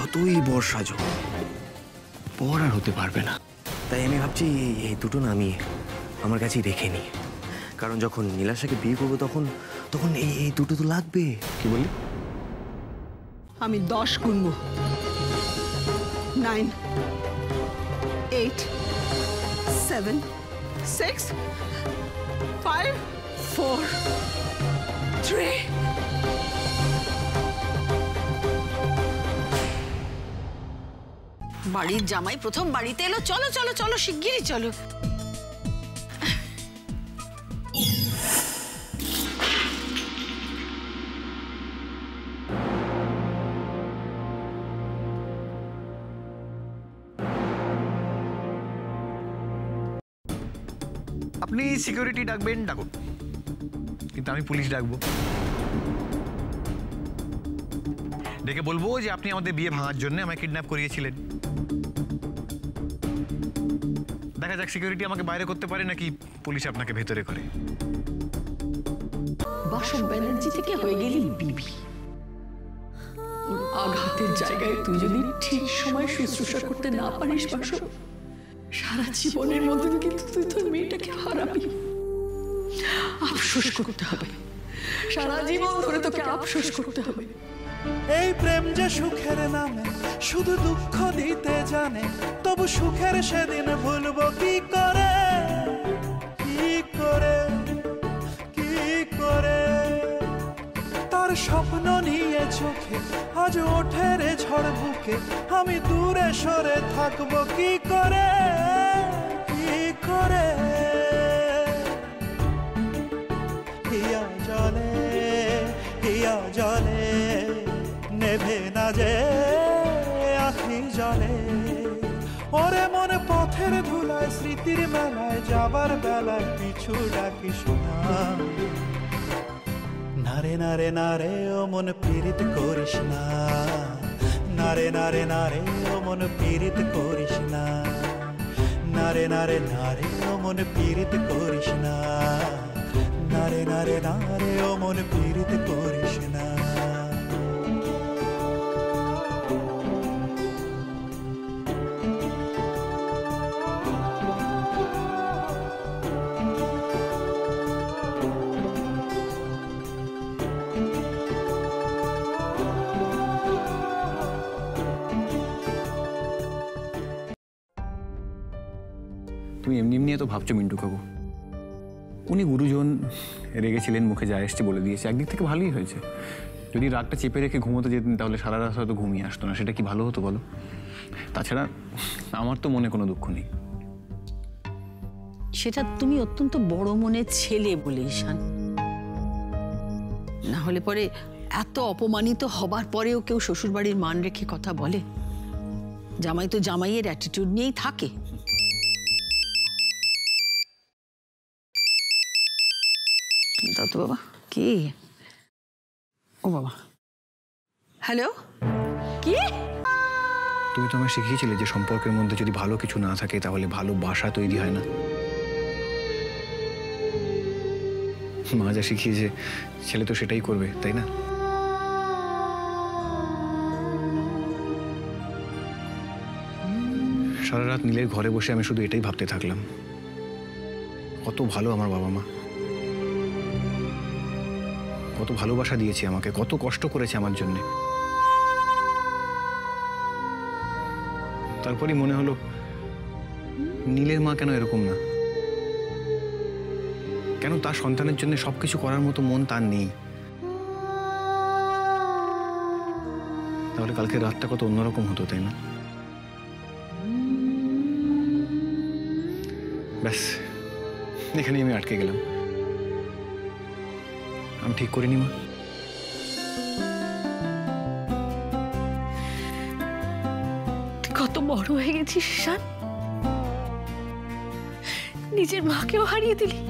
যতই বর সাজো, বর আর হতে পারবে না। তাই আমি ভাবছি এই দুটো না আমি আমার কাছেই রেখে নিই, কারণ যখন নীলাশাকে বিয়ে করবো তখন তখন এই দুটো তো লাগবে। কি বললি? আমি 10 গুনব। 9, 8, 7, 6, 5, 4, 3। বাড়ির জামাই প্রথম বাড়িতে এলো, চলো চলো চলো শিগগিরই চলো। আপনি সিকিউরিটি ডাকবেন ডাকুন, কিন্তু আমি পুলিশ ডাকবো। ডেকে বলবো যে আপনি আমাদের বিয়ে ভাঙার জন্য আমায় কিডন্যাপ করিয়েছিলেন। দেখা যাক সিকিউরিটি আমাকে বাইরে করতে পারে নাকি পুলিশ আপনাকে ভেতরে করে। বাসব ব্যানার্জি থেকে হয়ে গেলি বিবি। ওর আঘাতের জায়গায় তুই যদি ঠিক সময় শুশ্রূষা করতে না পারিস বাসব, সারা জীবনের মধ্যে কিন্তু তুই তোর মেয়েটাকে হারাবি। আফসোস করতে হবে, সারা জীবন ধরে তোকে আফসোস করতে হবে। এই প্রেম যে সুখের নামে শুধু দুঃখ দিতে জানে, তবু সুখের সেদিন ভুলবো কি করে, কি করে, কি করে। তার স্বপ্ন নিয়ে চোখে আজ ওঠে রে ঝড় বুকে, আমি দূরে সরে থাকবো কি করে, কি করে। হিয়া জলে, হিয়া জলে নেভে না যে আখি জলে। ওরে মনে পথের ধুলায় স্মৃতির মেলায় যাবার বেলায় পিছু ডাকি শোনা। নারে নারে নারে ও মন পীড়িত করিস না, নারে নারে নারে ও মন পীড়িত করিস না, নারে নারে নারে ও মন পীড়িত করিস না, নারে নারে নারে ও মন পীড়িত করিস না। তুমি এমনি এমনি তো ভাবছো মিন্টু কাকু, উনি গুরুজন, রেগেছিলেন, মুখে যা এসছে বলে দিয়েছে। একদিক থেকে ভালোই হয়েছে। যদি রাতটা চেপে রেখে ঘুমোতে যেতেন তাহলে সারা রাত হয়তো ঘুমিয়ে আসতো না। সেটা কি ভালো হতো বলো? তাছাড়া আমার তো মনে কোনো দুঃখ নেই। সেটা তুমি অত্যন্ত বড় মনের ছেলে বলে ঈশান, না হলে পরে এত অপমানিত হবার পরেও কেউ শ্বশুরবাড়ির মান রেখে কথা বলে? জামাই তো জামাইয়ের অ্যাটিটিউড নিয়েই থাকে। দাও তো বাবা। কি? ও বাবা, হ্যালো, কি? তুমি তো আমায় শিখিয়েছিলে যে সম্পর্কের মধ্যে যদি ভালো কিছু না থাকে তাহলে ভালোবাসা তৈরি হয় না। মা যা শিখিয়েছে ছেলে তো সেটাই করবে, তাই না? সারা রাত নীলের ঘরে বসে আমি শুধু এটাই ভাবতে থাকলাম, কত ভালো আমার বাবা মা, কত ভালোবাসা দিয়েছে আমাকে, কত কষ্ট করেছে আমার জন্য। তারপরই মনে হলো নীলের মা কেন এরকম না, কেন তার সন্তানের জন্য সবকিছু করার মতো মন তার নেই। তাহলে কালকে রাতটা কত অন্যরকম হতো, তাই না? ব্যাস, এখানেই আমি আটকে গেলাম। আমি ঠিক করিনি মা। কত বড় হয়ে গেছিস ঈশান, নিজের মাকেও হারিয়ে দিলি।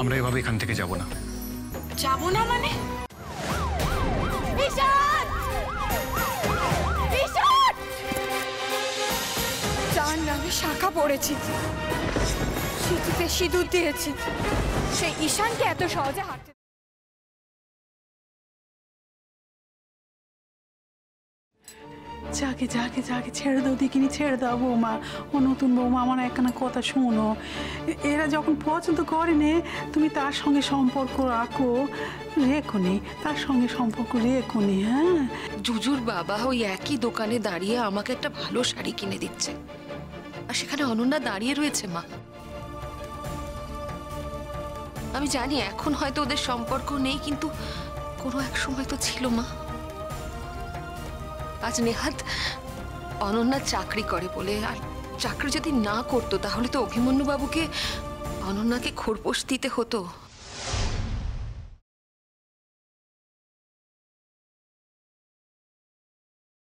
আমরা এভাবে এখান থেকে যাব না। যাবো না মানে? যার নামে শাখা পড়েছি, সিঁথিতে সিঁদুর দিয়েছি, সেই ঈশানকে এত সহজে হাঁটতে যাকে যাকে যাকে ছেড়ে দাও দেখিনি, ছেড়ে দাও বৌমা। ও নতুন বৌমা, আমার একখানা কথা শোনো। এরা যখন পছন্দ করেনি, তুমি তার সঙ্গে সম্পর্ক রাখো, রেখোনি, তার সঙ্গে সম্পর্ক রেখোনি। হ্যাঁ, জুজুর বাবা ওই একই দোকানে দাঁড়িয়ে আমাকে একটা ভালো শাড়ি কিনে দিচ্ছে, আর সেখানে অনন্যা দাঁড়িয়ে রয়েছে। মা, আমি জানি এখন হয়তো ওদের সম্পর্ক নেই, কিন্তু কোনো এক সময় তো ছিল। মা, আজ নেহাত অনন্যা চাকরি করে বলে, আর চাকরি যদি না করতো তাহলে তো অভিমন্যু বাবুকে অনন্যাকে খোরপোশ দিতে হতো।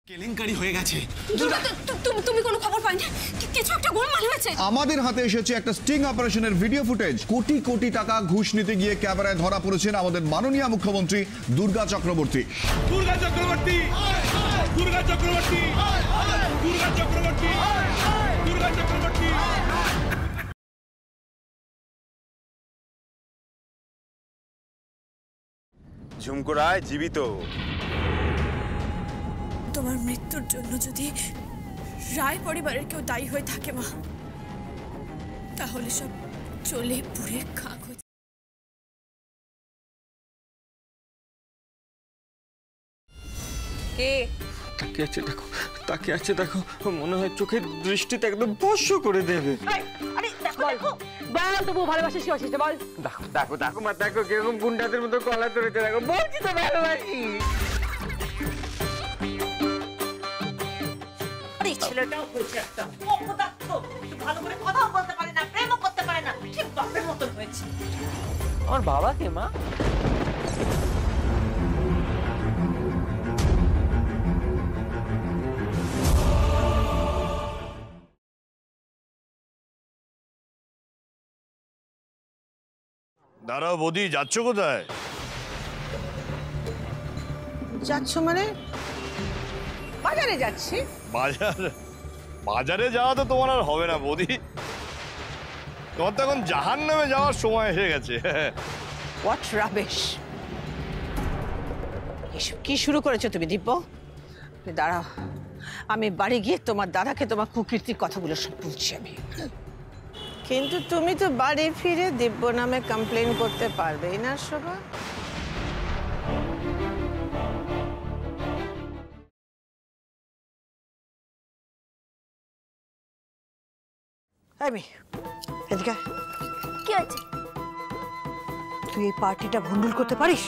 কেলেঙ্কারি হয়ে গেছে। তুমি কোনো খবর পাইনি? কিছু একটা গোলমাল হয়েছে। আমাদের হাতে এসেছে একটা স্টিং অপারেশনের ভিডিও ফুটেজ। কোটি কোটি টাকা ঘুষ নিতে গিয়ে ক্যামেরায় ধরা পড়েছেন আমাদের মাননীয় মুখ্যমন্ত্রী দুর্গা চক্রবর্তী। দুর্গা চক্রবর্তী, দুর্গা চক্রবর্তী, দুর্গা চক্রবর্তী, দুর্গা চক্রবর্তী। ঝুমকো রায় জীবিত। তোমার মৃত্যুর জন্য যদি রায় পরিবারের কেউ দায়ী হয়ে থাকে মা, তাহলে সব চলে পুড়ে খাক হয়ে। কে তাকে আছে দেখো, তাকে আছে দেখো, মনে হয় চোখের দৃষ্টিতে একদম বশ করে দেবে। দেখো দেখো দেখো মা, দেখো কিরকম গুন্ডাদের মতো গলা ধরেছে, দেখো বলছি তো ভালোবাসি। ছেলেটাও হয়েছে একটা অপদার্থ, ভালো করে কথাও বলতে পারে না, প্রেমও করতে পারে না, ঠিক বাপের মতন হয়েছে। আমার বাবাকে মা, দাঁড়াও বৌদি, যাচ্ছ কোথায়? যাচ্ছ মানে? বাজারে যাচ্ছি। বাজার? বাজারে যাওয়া তো তোমার আর হবে না বৌদি, তোমার তো এখন জাহান্নামে যাওয়ার সময় এসে গেছে। What rubbish! এসব কি শুরু করেছো তুমি দিব্য? দাঁড়াও, আমি বাড়ি গিয়ে তোমার দাদাকে তোমার কুকীর্তির কথাগুলো সব বলছি আমি। কিন্তু তুমি তো বাড়ি ফিরে দিব্য নামে কমপ্লেন করতে পারবেই না শোভা। এদিকে কি হয়েছে? তুই এই পার্টিটা ভন্ডুল করতে পারিস?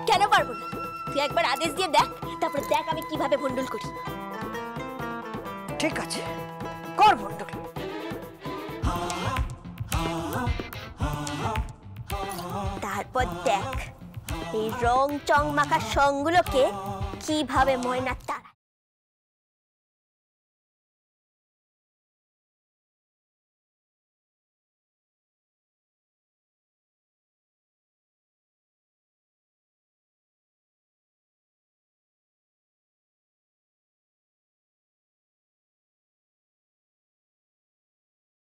কেন পারবো না? তুই একবার আদেশ দিয়ে দেখ, তারপরে দেখ আমি কিভাবে ভন্ডুল করি। ঠিক আছে, কর ভন্ডুল। তারপর দেখ এই রং চং মাখা সঙ্গগুলোকে কিভাবে ময়না